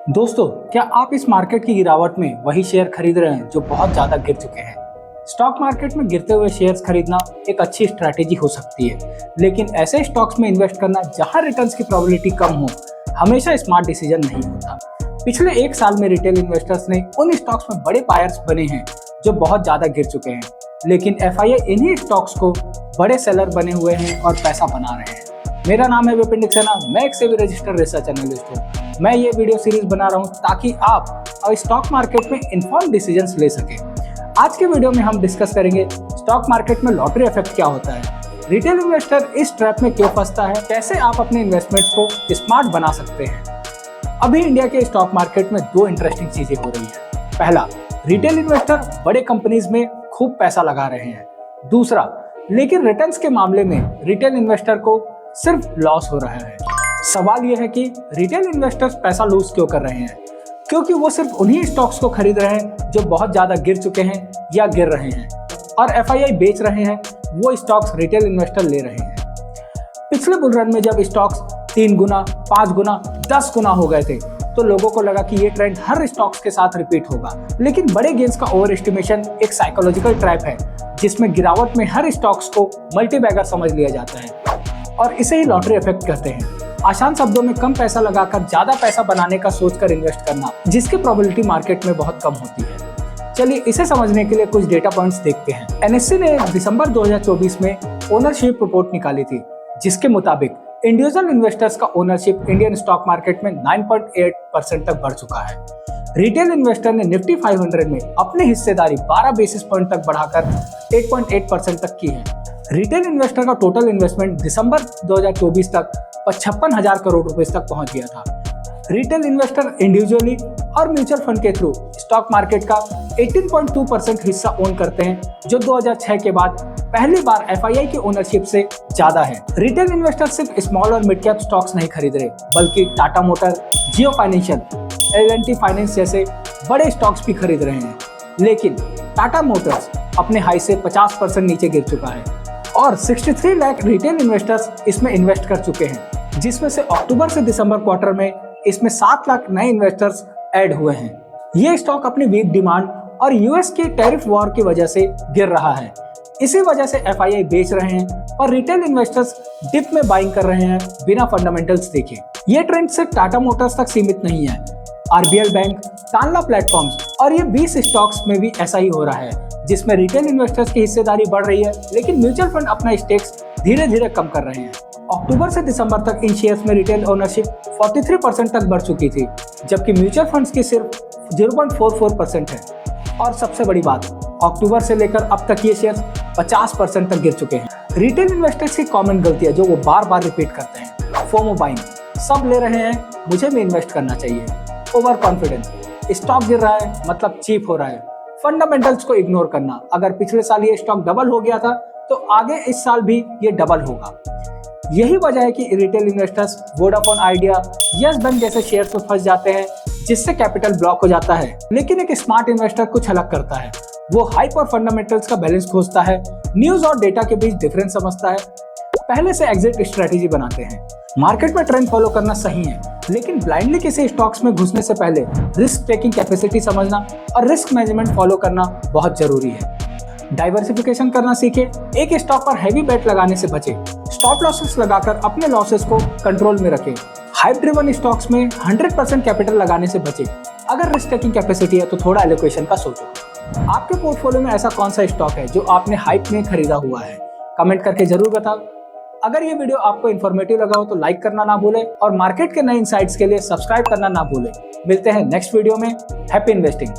दोस्तों, क्या आप इस मार्केट की गिरावट में वही शेयर खरीद रहे हैं जो बहुत ज्यादा गिर चुके हैं? स्टॉक मार्केट में गिरते हुए शेयर्स खरीदना एक अच्छी स्ट्रैटेजी हो सकती है, लेकिन ऐसे स्टॉक्स में इन्वेस्ट करना जहां रिटर्न्स की प्रोबेबिलिटी कम हो, हमेशा स्मार्ट डिसीजन नहीं होता। पिछले एक साल में रिटेल इन्वेस्टर्स ने उन स्टॉक्स में बड़े बायर्स बने हैं जो बहुत ज्यादा गिर चुके हैं, लेकिन एफआईआई इन्हीं स्टॉक्स को बड़े सेलर बने हुए हैं और पैसा बना रहे हैं। मेरा नाम है विपिन सक्सेना, मैं एक सेबी रजिस्टर्ड रिसर्च एनालिस्ट हूँ। मैं ये वीडियो सीरीज बना रहा हूँ ताकि आप स्टॉक मार्केट में इन्फॉर्म डिसीजंस ले सकें। आज के वीडियो में हम डिस्कस करेंगे स्टॉक मार्केट में लॉटरी इफेक्ट क्या होता है, रिटेल इन्वेस्टर इस ट्रैप में क्यों फंसता है, कैसे आप अपने इन्वेस्टमेंट्स को स्मार्ट बना सकते हैं। अभी इंडिया के स्टॉक मार्केट में दो इंटरेस्टिंग चीजें हो रही है। पहला, रिटेल इन्वेस्टर बड़े कंपनीज में खूब पैसा लगा रहे हैं। दूसरा, लेकिन रिटर्न्स के मामले में रिटेल इन्वेस्टर को सिर्फ लॉस हो रहा है। सवाल यह है कि रिटेल इन्वेस्टर्स पैसा लूज क्यों कर रहे हैं? क्योंकि वो सिर्फ उन्हीं स्टॉक्स को खरीद रहे हैं जो बहुत ज्यादा गिर चुके हैं या गिर रहे हैं, और एफआईआई बेच रहे हैं वो स्टॉक्स रिटेल इन्वेस्टर ले रहे हैं। पिछले बुल रन में जब स्टॉक्स 3 गुना, 5 गुना, 10 गुना हो गए थे तो लोगों को लगा कि ये ट्रेंड हर स्टॉक्स के साथ रिपीट होगा, लेकिन बड़े गेन्स का ओवर एस्टिमेशन एक साइकोलॉजिकल ट्रैप है जिसमें गिरावट में हर स्टॉक्स को मल्टी बैगर समझ लिया जाता है और इसे ही लॉटरी इफेक्ट कहते हैं। आसान शब्दों में कम पैसा लगाकर ज्यादा पैसा बनाने का सोचकर इन्वेस्ट करना, जिसकी प्रोबेबिलिटी मार्केट में बहुत कम होती है। चलिए इसे समझने के लिए कुछ डेटा पॉइंट्स देखते हैं। एनएससी ने दिसंबर 2024 में ओनरशिप रिपोर्ट निकाली थी, जिसके मुताबिक इंडिविजुअल इन्वेस्टर्स का ओनरशिप इंडियन स्टॉक मार्केट में 9.8% तक बढ़ चुका है। रिटेल इन्वेस्टर ने निफ्टी 500 में अपनी हिस्सेदारी 12 बेसिस पॉइंट तक बढ़ाकर 8.8% तक की है। रिटेल इन्वेस्टर का टोटल इन्वेस्टमेंट दिसंबर 2024 तक 55,000 करोड़ रुपए तक पहुंच गया था। रिटेल इन्वेस्टर इंडिविजुअली और म्यूचुअल फंड के थ्रू स्टॉक मार्केट का 18.2% हिस्सा ओन करते हैं, जो 2006 के बाद पहली बार एफआईआई की ओनरशिप से ज्यादा है। रिटेल इन्वेस्टर सिर्फ स्मॉल और मिड कैप स्टॉक्स नहीं खरीद रहे, बल्कि टाटा मोटर, जियो फाइनेंशियल, L&T फाइनेंस जैसे बड़े स्टॉक्स भी खरीद रहे हैं। लेकिन टाटा मोटर्स अपने हाई से 50% नीचे गिर चुका है और 63 लाख रिटेल इन्वेस्टर्स इसमें इन्वेस्ट कर चुके हैं, जिसमें से अक्टूबर से दिसंबर क्वार्टर में इसमें 7 लाख नए इन्वेस्टर्स ऐड हुए हैं। ये स्टॉक अपनी वीक डिमांड और यूएस के टैरिफ वॉर की वजह से गिर रहा है। इसी वजह से एफआईआई बेच रहे हैं और रिटेल इन्वेस्टर्स डिप में बाइंग कर रहे हैं बिना फंडामेंटल्स देखे। ये ट्रेंड सिर्फ टाटा मोटर्स तक सीमित नहीं है। आरबीएल बैंक, तानला प्लेटफॉर्म्स और ये 20 स्टॉक्स में भी ऐसा ही हो रहा है, जिसमें रिटेल इन्वेस्टर्स की हिस्सेदारी बढ़ रही है, लेकिन म्यूचुअल फंड अपना स्टेक्स धीरे धीरे कम कर रहे हैं। अक्टूबर से दिसंबर तक इन शेयर्स में रिटेल ओनरशिप 43% तक बढ़ चुकी थी, जबकि म्यूचुअल फंड्स की सिर्फ 0.44% है। और सबसे बड़ी बात, अक्टूबर से लेकर अब तक ये शेयर्स 50% तक गिर चुके हैं। रिटेल इन्वेस्टर्स की कॉमन गलती है जो वो बार बार रिपीट करते हैं: फोमो बाइंग, सब ले रहे हैं मुझे भी इन्वेस्ट करना चाहिए। ओवर कॉन्फिडेंस, स्टॉक गिर रहा है मतलब चीप हो रहा है। फंडामेंटल्स को इग्नोर करना, अगर पिछले साल ये स्टॉक डबल हो गया था तो आगे इस साल भी ये डबल होगा। यही वजह है कि retail investors Vodafone idea, yes bank जैसे शेयर्स में फंस जाते हैं, जिससे कैपिटल ब्लॉक हो जाता है। लेकिन एक स्मार्ट इन्वेस्टर कुछ अलग करता है। वो हाइप और फंडामेंटल्स का बैलेंस खोजता है, न्यूज और डेटा के बीच डिफरेंस समझता है, पहले से एग्जिट स्ट्रेटेजी बनाते हैं। मार्केट में ट्रेंड फॉलो करना सही है, लेकिन ब्लाइंडली किसी स्टॉक्स में घुसने से पहले रिस्क टेकिंग कैपेसिटी समझना और रिस्क मैनेजमेंट फॉलो करना बहुत जरूरी है। डाइवर्सिफिकेशन करना सीखे, एक स्टॉक पर हैवी बेट लगाने से बचे, स्टॉप लॉसेस लगाकर अपने लॉसेस को कंट्रोल में रखें। हाइप ड्रिवन स्टॉक्स में 100% कैपिटल लगाने से बचे। अगर रिस्क टेकिंग कैपेसिटी है तो थोड़ा एलोकेशन का सोचो। आपके पोर्टफोलियो में ऐसा कौन सा स्टॉक है जो आपने हाइप में खरीदा हुआ है? कमेंट करके जरूर बताओ। अगर ये वीडियो आपको इन्फॉर्मेटिव लगा हो तो लाइक करना ना भूलें और मार्केट के नए इनसाइट्स के लिए सब्सक्राइब करना ना भूलें। मिलते हैं नेक्स्ट वीडियो में। Happy investing.